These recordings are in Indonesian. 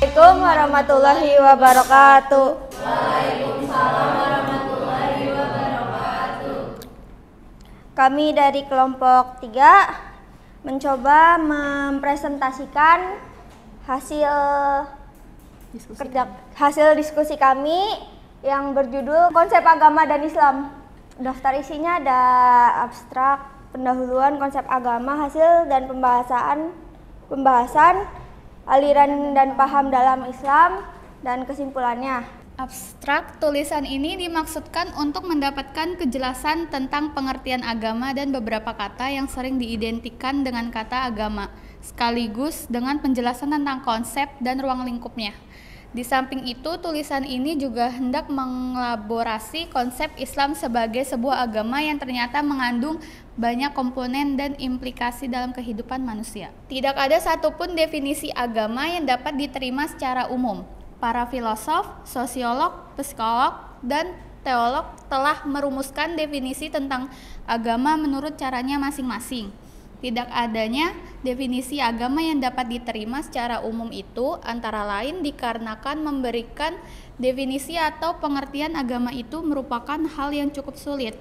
Assalamualaikum warahmatullahi wabarakatuh. Kami dari kelompok 3 mencoba mempresentasikan hasil diskusi kami yang berjudul Konsep Agama dan Islam. Daftar isinya ada abstrak, pendahuluan konsep agama, hasil dan pembahasan aliran dan paham dalam Islam, dan kesimpulannya. Abstrak tulisan ini dimaksudkan untuk mendapatkan kejelasan tentang pengertian agama dan beberapa kata yang sering diidentikan dengan kata agama, sekaligus dengan penjelasan tentang konsep dan ruang lingkupnya. Di samping itu, tulisan ini juga hendak mengelaborasi konsep Islam sebagai sebuah agama yang ternyata mengandung banyak komponen dan implikasi dalam kehidupan manusia. Tidak ada satupun definisi agama yang dapat diterima secara umum. Para filosof, sosiolog, psikolog, dan teolog telah merumuskan definisi tentang agama menurut caranya masing-masing. Tidak adanya definisi agama yang dapat diterima secara umum itu antara lain dikarenakan memberikan definisi atau pengertian agama itu merupakan hal yang cukup sulit.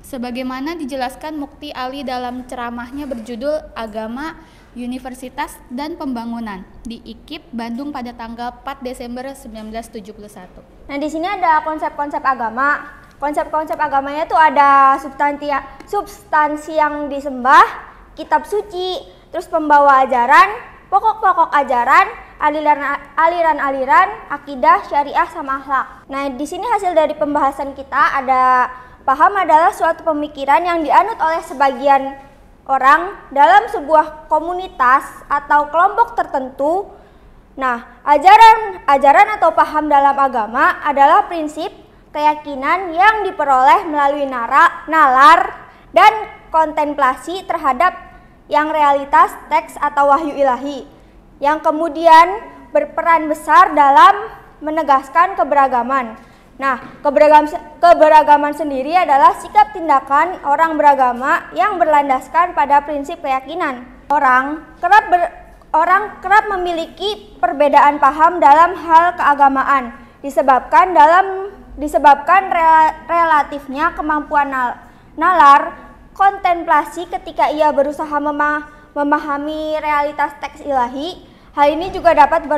Sebagaimana dijelaskan Mukti Ali dalam ceramahnya berjudul Agama, Universitas dan Pembangunan di IKIP Bandung pada tanggal 4 Desember 1971. Nah, di sini ada konsep-konsep agama. Konsep-konsep agamanya itu ada substansi yang disembah, kitab suci, terus pembawa ajaran, pokok-pokok ajaran, aliran-aliran, akidah, syariah, sama akhlak. Nah, di sini hasil dari pembahasan kita ada paham adalah suatu pemikiran yang dianut oleh sebagian orang dalam sebuah komunitas atau kelompok tertentu. Nah, ajaran atau paham dalam agama adalah prinsip keyakinan yang diperoleh melalui nalar dan kontemplasi terhadap yang realitas teks atau wahyu ilahi, yang kemudian berperan besar dalam menegaskan keberagaman. Nah, keberagaman sendiri adalah sikap tindakan orang beragama yang berlandaskan pada prinsip keyakinan. Orang kerap memiliki perbedaan paham dalam hal keagamaan disebabkan relatifnya kemampuan nalar kontemplasi ketika ia berusaha memahami realitas teks ilahi. Hal ini juga dapat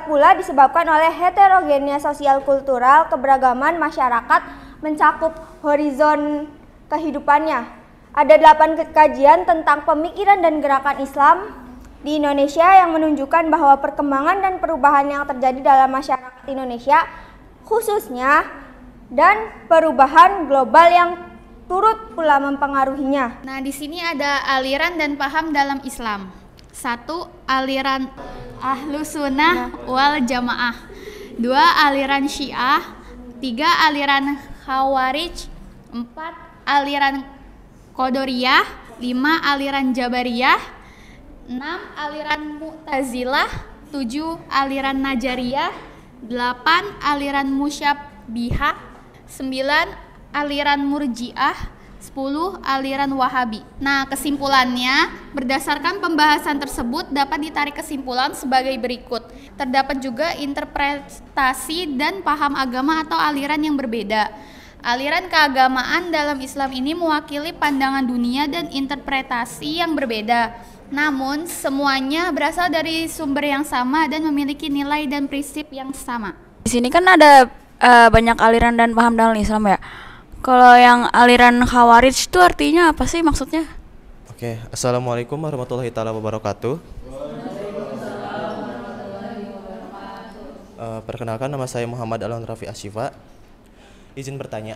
pula disebabkan oleh heterogenia sosial kultural keberagaman masyarakat mencakup horizon kehidupannya. Ada 8 kajian tentang pemikiran dan gerakan Islam di Indonesia yang menunjukkan bahwa perkembangan dan perubahan yang terjadi dalam masyarakat Indonesia khususnya dan perubahan global yang turut pula mempengaruhinya. Nah, di sini ada aliran dan paham dalam Islam. 1. Aliran Ahlussunnah wal Jamaah. 2. Aliran Syiah. 3. Aliran Khawarij. 4. Aliran Qadariyah. 5. Aliran Jabariyah. 6. Aliran Mu'tazilah. 7. Aliran Najariyah. 8. Aliran Musyabbihah. 9. Aliran Murji'ah. 10. Aliran Wahabi. Nah, kesimpulannya, berdasarkan pembahasan tersebut dapat ditarik kesimpulan sebagai berikut. Terdapat juga interpretasi dan paham agama atau aliran yang berbeda. Aliran keagamaan dalam Islam ini mewakili pandangan dunia dan interpretasi yang berbeda. Namun, semuanya berasal dari sumber yang sama dan memiliki nilai dan prinsip yang sama. Di sini kan ada banyak aliran dan paham dalam Islam ya. Kalau yang aliran Khawarij itu artinya apa sih maksudnya? Oke, Assalamualaikum warahmatullahi wabarakatuh. Perkenalkan, nama saya Muhammad Alon Rafi Asyifa. Izin bertanya,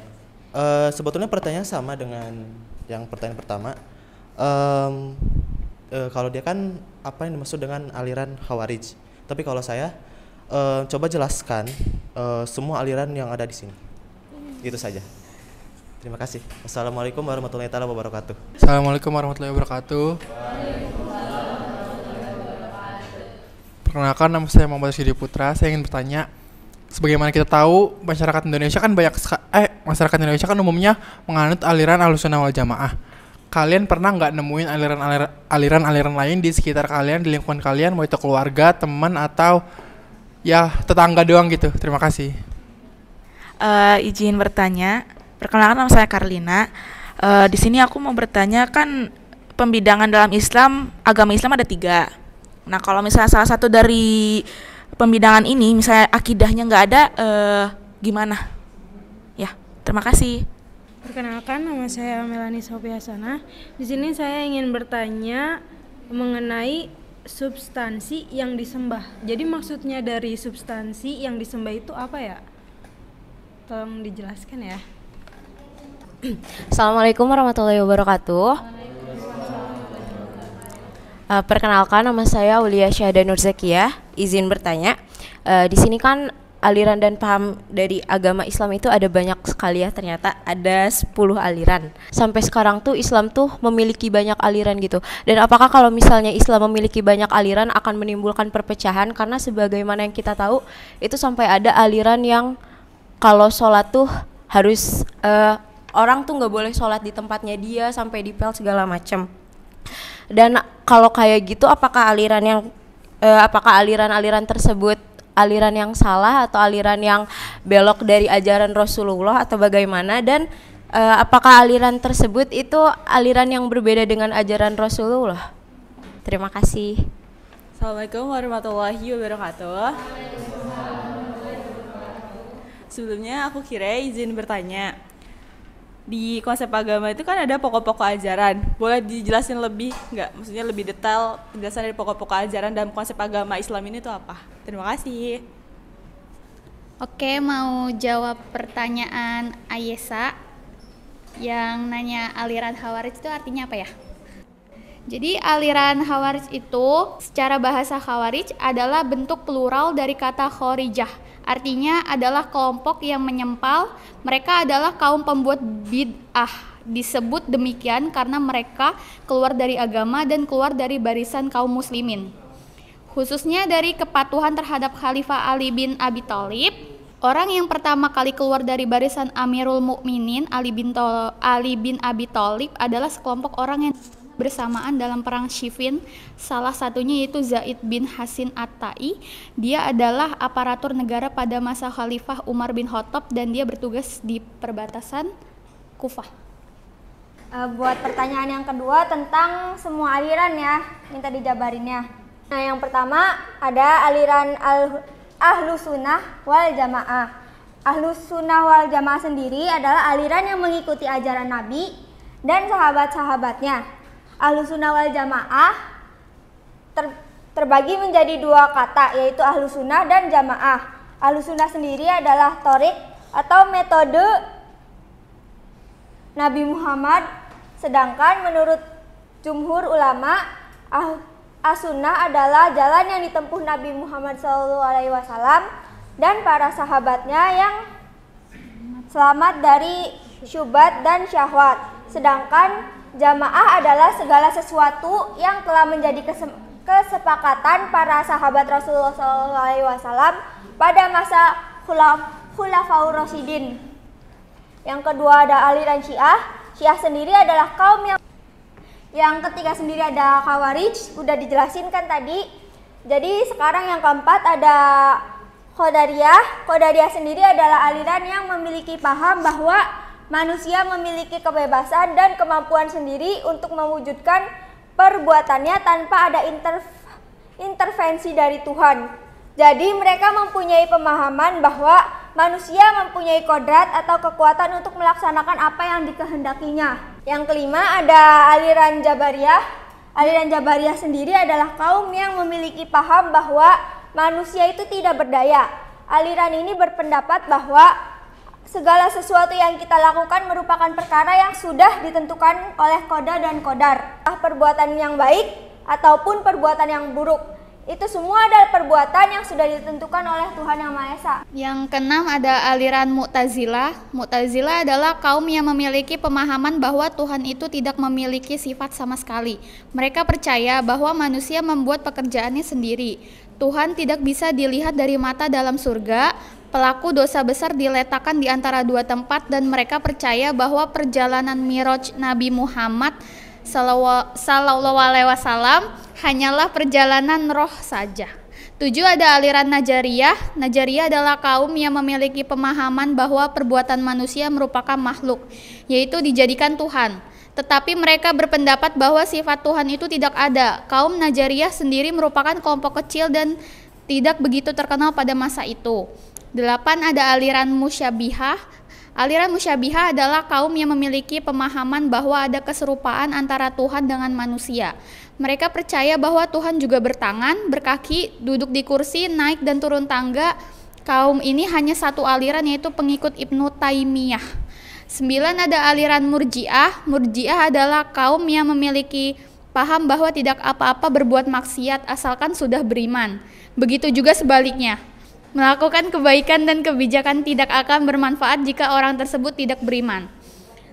sebetulnya pertanyaan sama dengan yang pertanyaan pertama. Kalau dia kan apa yang dimaksud dengan aliran Khawarij? Tapi kalau saya coba jelaskan semua aliran yang ada di sini. Itu saja. Terima kasih. Assalamualaikum warahmatullahi wabarakatuh. Assalamualaikum warahmatullahi wabarakatuh. Perkenalkan, nama saya Muhammad Syedi Putra. Saya ingin bertanya, sebagaimana kita tahu masyarakat Indonesia kan umumnya menganut aliran Ahlussunnah wal Jamaah. Kalian pernah nggak nemuin aliran-aliran lain di sekitar kalian, di lingkungan kalian, mau itu keluarga, teman, atau ya tetangga doang gitu. Terima kasih. Izin bertanya, perkenalkan nama saya Karlina. Di sini aku mau bertanya, kan pembidangan dalam Islam, agama Islam ada 3. Nah, kalau misalnya salah satu dari pembidangan ini, misalnya akidahnya nggak ada, gimana? Ya, terima kasih. Perkenalkan, nama saya Melani Sofiasana. Di sini saya ingin bertanya mengenai substansi yang disembah. Jadi maksudnya dari substansi yang disembah itu apa ya? Tolong dijelaskan ya. Assalamualaikum warahmatullahi wabarakatuh. Perkenalkan, nama saya Ulia Syahda Nurzakia. Izin bertanya, di sini kan aliran dan paham dari agama Islam itu ada banyak sekali ya, ternyata ada 10 aliran. Sampai sekarang tuh Islam tuh memiliki banyak aliran gitu. Dan apakah kalau misalnya Islam memiliki banyak aliran akan menimbulkan perpecahan? Karena sebagaimana yang kita tahu, itu sampai ada aliran yang kalau sholat tuh harus orang tuh nggak boleh sholat di tempatnya dia, sampai dipel segala macam. Dan kalau kayak gitu, apakah aliran-aliran tersebut aliran yang salah atau aliran yang belok dari ajaran Rasulullah atau bagaimana? Dan apakah aliran tersebut itu aliran yang berbeda dengan ajaran Rasulullah? Terima kasih. Assalamualaikum warahmatullahi wabarakatuh. Sebelumnya aku izin bertanya. Di konsep agama itu kan ada pokok-pokok ajaran. Boleh dijelasin lebih nggak? Maksudnya lebih detail penjelasan dari pokok-pokok ajaran dalam konsep agama Islam ini itu apa? Terima kasih. Oke, mau jawab pertanyaan Ayesa yang nanya aliran Khawarij itu artinya apa ya? Jadi aliran Khawarij itu secara bahasa Khawarij adalah bentuk plural dari kata khorijah. Artinya adalah kelompok yang menyempal. Mereka adalah kaum pembuat bid'ah. Disebut demikian karena mereka keluar dari agama dan keluar dari barisan kaum muslimin. Khususnya dari kepatuhan terhadap Khalifah Ali bin Abi Thalib. Orang yang pertama kali keluar dari barisan Amirul Mukminin Ali bin Abi Thalib adalah sekelompok orang yang bersamaan dalam perang Siffin. Salah satunya yaitu Zaid bin Hasin At-Tai. Dia adalah aparatur negara pada masa Khalifah Umar bin Khattab dan dia bertugas di perbatasan Kufah. Buat pertanyaan yang kedua tentang semua aliran ya, minta dijabarinnya. Nah, yang pertama ada aliran Ahlus Sunnah wal Jamaah. Ahlus Sunnah wal Jamaah sendiri adalah aliran yang mengikuti ajaran Nabi dan sahabat-sahabatnya. Ahlus Sunnah wal Jamaah terbagi menjadi 2 kata, yaitu Ahlus Sunnah dan Jamaah. Ahlus Sunnah sendiri adalah thorik atau metode Nabi Muhammad, sedangkan menurut jumhur ulama, As-Sunnah adalah jalan yang ditempuh Nabi Muhammad SAW dan para sahabatnya yang selamat dari syubhat dan syahwat. Sedangkan Jamaah adalah segala sesuatu yang telah menjadi kesepakatan para sahabat Rasulullah SAW pada masa Khulafaur Rasyidin. Yang kedua ada aliran Syiah. Syiah sendiri adalah kaum yang ketiga sendiri ada Khawarij, udah dijelasin kan tadi. Jadi sekarang yang keempat ada Qadariyah. Qadariyah sendiri adalah aliran yang memiliki paham bahwa manusia memiliki kebebasan dan kemampuan sendiri untuk mewujudkan perbuatannya tanpa ada intervensi dari Tuhan. Jadi mereka mempunyai pemahaman bahwa manusia mempunyai kodrat atau kekuatan untuk melaksanakan apa yang dikehendakinya. Yang kelima ada aliran Jabariyah. Aliran Jabariyah sendiri adalah kaum yang memiliki paham bahwa manusia itu tidak berdaya. Aliran ini berpendapat bahwa segala sesuatu yang kita lakukan merupakan perkara yang sudah ditentukan oleh qada dan qadar. Perbuatan yang baik ataupun perbuatan yang buruk, itu semua adalah perbuatan yang sudah ditentukan oleh Tuhan Yang Maha Esa. Yang keenam ada aliran Mu'tazilah. Mu'tazilah adalah kaum yang memiliki pemahaman bahwa Tuhan itu tidak memiliki sifat sama sekali. Mereka percaya bahwa manusia membuat pekerjaannya sendiri. Tuhan tidak bisa dilihat dari mata dalam surga. Pelaku dosa besar diletakkan di antara 2 tempat dan mereka percaya bahwa perjalanan Miraj Nabi Muhammad sallallahu alaihi wasallam hanyalah perjalanan roh saja. 7 ada aliran Najariyah. Najariyah adalah kaum yang memiliki pemahaman bahwa perbuatan manusia merupakan makhluk, yaitu dijadikan Tuhan. Tetapi mereka berpendapat bahwa sifat Tuhan itu tidak ada. Kaum Najariyah sendiri merupakan kelompok kecil dan tidak begitu terkenal pada masa itu. 8 ada aliran Musyabihah. Aliran Musyabihah adalah kaum yang memiliki pemahaman bahwa ada keserupaan antara Tuhan dengan manusia. Mereka percaya bahwa Tuhan juga bertangan, berkaki, duduk di kursi, naik dan turun tangga. Kaum ini hanya satu aliran, yaitu pengikut Ibnu Taimiyah. 9 ada aliran Murji'ah. Murji'ah adalah kaum yang memiliki paham bahwa tidak apa-apa berbuat maksiat asalkan sudah beriman. Begitu juga sebaliknya. Melakukan kebaikan dan kebijakan tidak akan bermanfaat jika orang tersebut tidak beriman.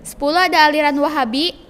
10 ada aliran Wahabi.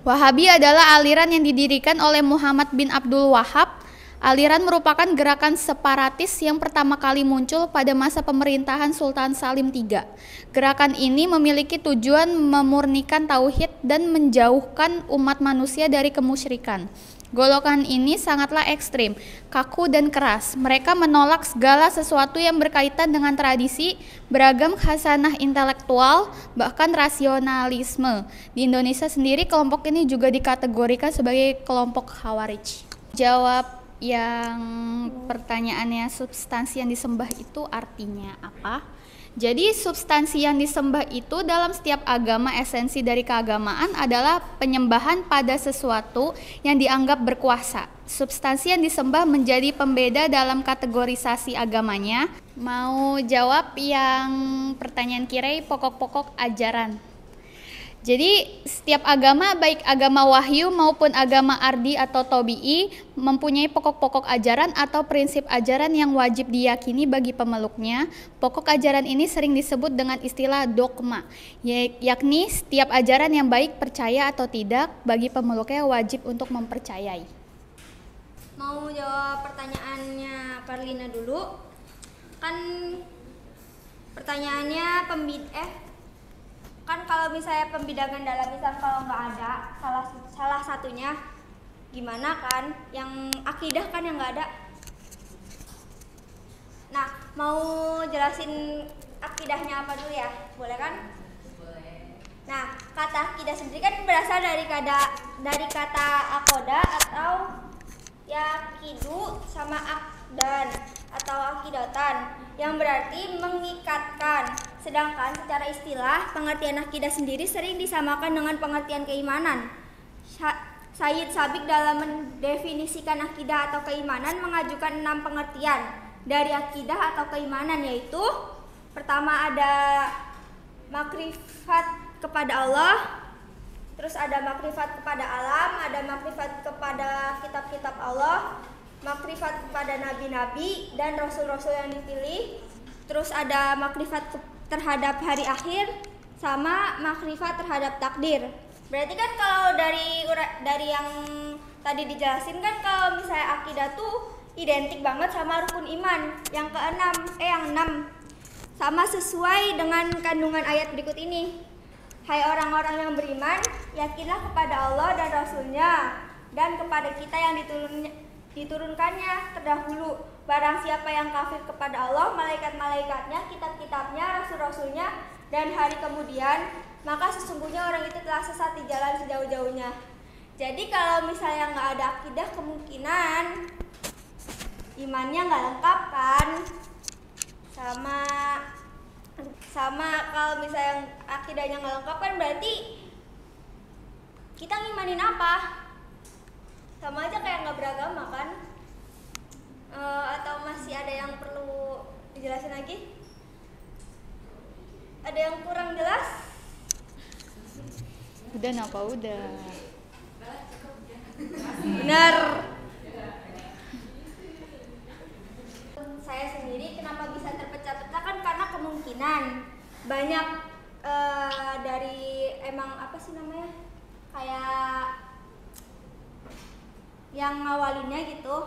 Wahabi adalah aliran yang didirikan oleh Muhammad bin Abdul Wahab. Aliran merupakan gerakan separatis yang pertama kali muncul pada masa pemerintahan Sultan Salim III. Gerakan ini memiliki tujuan memurnikan tauhid dan menjauhkan umat manusia dari kemusyrikan. Golongan ini sangatlah ekstrim, kaku dan keras. Mereka menolak segala sesuatu yang berkaitan dengan tradisi, beragam khasanah intelektual, bahkan rasionalisme. Di Indonesia sendiri kelompok ini juga dikategorikan sebagai kelompok Khawarij. Jawab yang pertanyaannya, substansi yang disembah itu artinya apa? Jadi substansi yang disembah itu dalam setiap agama, esensi dari keagamaan adalah penyembahan pada sesuatu yang dianggap berkuasa. Substansi yang disembah menjadi pembeda dalam kategorisasi agamanya. Mau jawab yang pertanyaan Kirei, pokok-pokok ajaran. Jadi setiap agama, baik agama wahyu maupun agama ardi atau tobi'i, mempunyai pokok-pokok ajaran atau prinsip ajaran yang wajib diyakini bagi pemeluknya. Pokok ajaran ini sering disebut dengan istilah dogma, yakni setiap ajaran yang baik, percaya atau tidak, bagi pemeluknya wajib untuk mempercayai. Mau jawab pertanyaannya Karlina dulu. Kan pertanyaannya kan kalau misalnya pembidangan dalam Islam kalau nggak ada salah satunya gimana kan, yang akidah kan yang nggak ada. Nah, mau jelasin akidahnya apa dulu ya, boleh kan? Boleh. Nah, kata akidah sendiri kan berasal dari kata akoda atau yakidu sama akdan atau akidatan yang berarti mengikatkan. Sedangkan secara istilah, pengertian akidah sendiri sering disamakan dengan pengertian keimanan. Sayyid Sabiq dalam mendefinisikan akidah atau keimanan mengajukan 6 pengertian dari akidah atau keimanan, yaitu pertama ada makrifat kepada Allah, terus ada makrifat kepada alam, ada makrifat kepada kitab-kitab Allah, makrifat kepada nabi-nabi dan rasul-rasul yang dipilih, terus ada makrifat terhadap hari akhir, sama makrifat terhadap takdir. Berarti kan kalau dari yang tadi dijelasin kan, kalau misalnya akidah tuh identik banget sama rukun iman yang yang 6. Sama sesuai dengan kandungan ayat berikut ini. Hai orang-orang yang beriman, yakinlah kepada Allah dan Rasulnya dan kepada kita yang diturunkannya terdahulu. Barang siapa yang kafir kepada Allah, malaikat-malaikatnya, kitab-kitabnya, rasul-rasulnya, dan hari kemudian, maka sesungguhnya orang itu telah sesat di jalan sejauh-jauhnya. Jadi kalau misalnya nggak ada akidah, kemungkinan imannya nggak lengkap kan? Sama kalau misalnya akidahnya nggak lengkap kan berarti kita ngimanin apa? Sama aja kayak nggak beragama kan? Atau masih ada yang perlu dijelasin lagi? Ada yang kurang jelas? Udah napa udah? Benar. Saya sendiri kenapa bisa terpecah-pecah kan karena kemungkinan banyak dari emang apa sih namanya, kayak yang ngawalinnya gitu,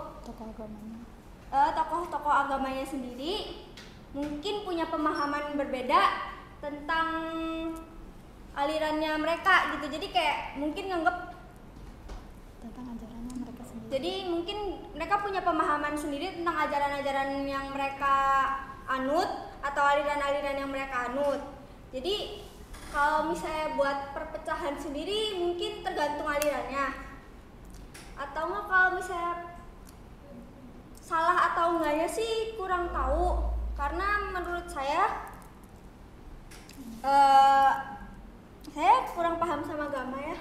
tokoh-tokoh agamanya sendiri mungkin punya pemahaman berbeda tentang alirannya mereka gitu. Jadi kayak mungkin nganggep tentang ajarannya mereka sendiri. Jadi mungkin mereka punya pemahaman sendiri tentang ajaran-ajaran yang mereka anut atau aliran-aliran yang mereka anut. Jadi kalau misalnya buat perpecahan sendiri mungkin tergantung alirannya. Atau enggak kalau misalnya salah atau enggaknya sih kurang tahu. Karena menurut saya kurang paham sama agama ya.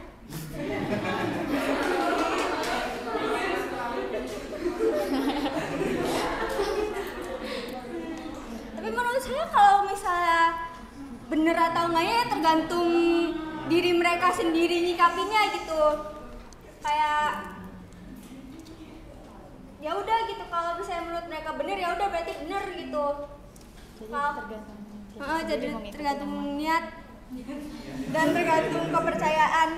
Tapi menurut saya kalau misalnya bener atau enggaknya ya tergantung diri mereka sendiri nyikapinya gitu. Kayak ya udah gitu, kalau misalnya menurut mereka bener ya udah berarti bener gitu. Jadi tergantung niat dan tergantung kepercayaan.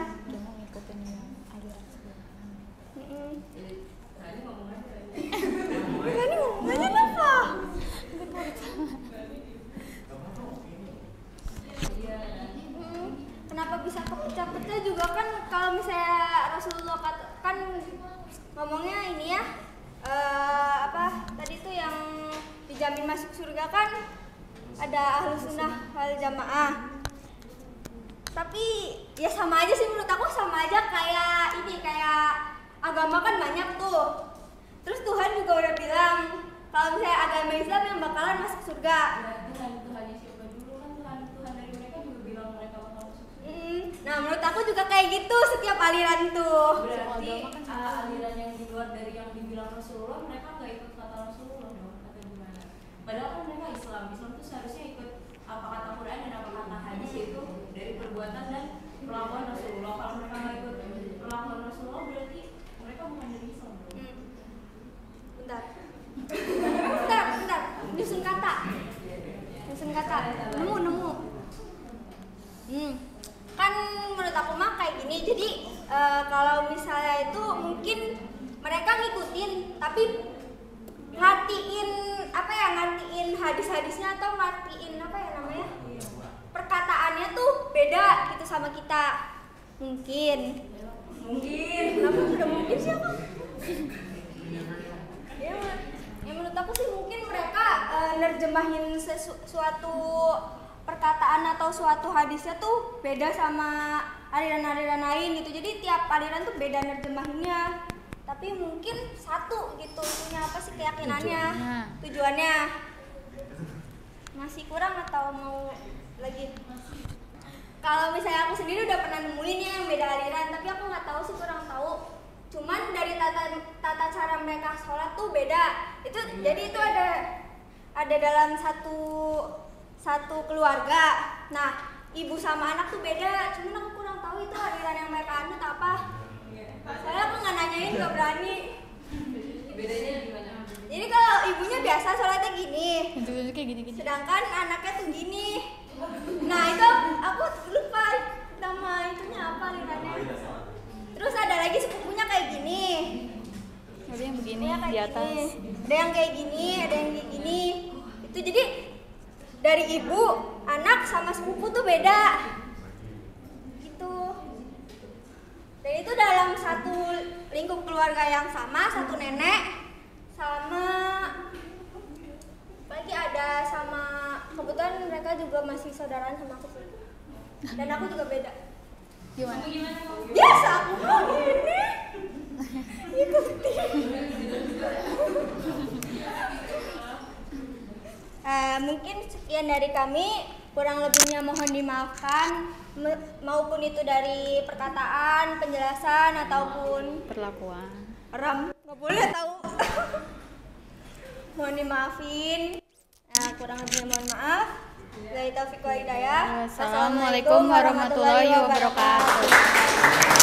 Ini ngomongnya apa? Kenapa bisa kepecah-pecah juga kan kalau misalnya Rasulullah kan ngomongnya ini ya, tadi tuh yang dijamin masuk surga kan ada Ahlus Sunnah wal Jamaah. Tapi ya sama aja sih menurut aku, sama aja kayak agama kan banyak tuh. Terus Tuhan juga udah bilang kalau misalnya agama Islam yang bakalan masuk surga. Tuhannya siapa dulu kan Tuhan dari mereka juga bilang mereka bakal masuk surga. Nah menurut aku juga kayak gitu setiap aliran tuh. Berarti aliran yang di luar dari yang dibilang Rasulullah mereka nggak ikut kata Rasulullah dong, atau gimana? Padahal kan mereka Islam tuh seharusnya ikut apa kata Quran dan apa kata hadis, itu dari perbuatan dan perlakuan Rasulullah. Kalau mereka nggak ikut perlakuan Rasulullah berarti mereka bukan dari Islam dong. Bentar, nyusun kata, nemu. Kan menurut aku mah kayak gini. Jadi kalau misalnya itu mungkin mereka ngikutin, tapi ngertiin hadis-hadisnya atau ngertiin perkataannya tuh beda gitu sama kita. Mungkin apa udah mungkin siapa? Ya menurut aku sih mungkin mereka nerjemahin suatu perkataan atau suatu hadisnya tuh beda sama aliran-aliran lain gitu. Jadi tiap aliran tuh beda nerjemahinnya. Tapi mungkin satu gitu punya apa sih keyakinannya, tujuannya. Masih kurang atau mau lagi? Kalau misalnya aku sendiri udah pernah nemuin ya yang beda aliran, tapi aku nggak tahu sih, kurang tahu. Cuman dari tata cara mereka sholat tuh beda. Jadi itu ada dalam satu keluarga. Nah, ibu sama anak tuh beda. Cuman aku kurang tahu itu aliran yang mereka anut apa. Soalnya aku nggak nanyain, nggak berani. Bedanya gimana? Jadi kalau ibunya biasa sholatnya gini, kayak gini. sedangkan anaknya tuh gini. Nah itu aku lupa nama itunya apa alirannya. Terus ada lagi sepupunya kayak gini. Ada yang begini Kayak di atas. gini. Ada yang kayak gini, ada yang kayak gini. Itu jadi dari ibu, anak sama sepupu tuh beda. Gitu. Dan itu dalam satu lingkup keluarga yang sama, satu nenek sama lagi ada sama, kebetulan mereka juga masih saudaraan sama aku sih. Dan aku juga beda. Gimana? Biasa aku mau gini. Ikuti. Mungkin sekian dari kami, kurang lebihnya mohon dimaafkan, maupun itu dari perkataan, penjelasan ataupun Perlakuan. nggak boleh tahu. Mohon dimaafin. Kurang lebihnya mohon maaf. Wabillahi taufiq wal hidayah. Wassalamualaikum warahmatullahi wabarakatuh.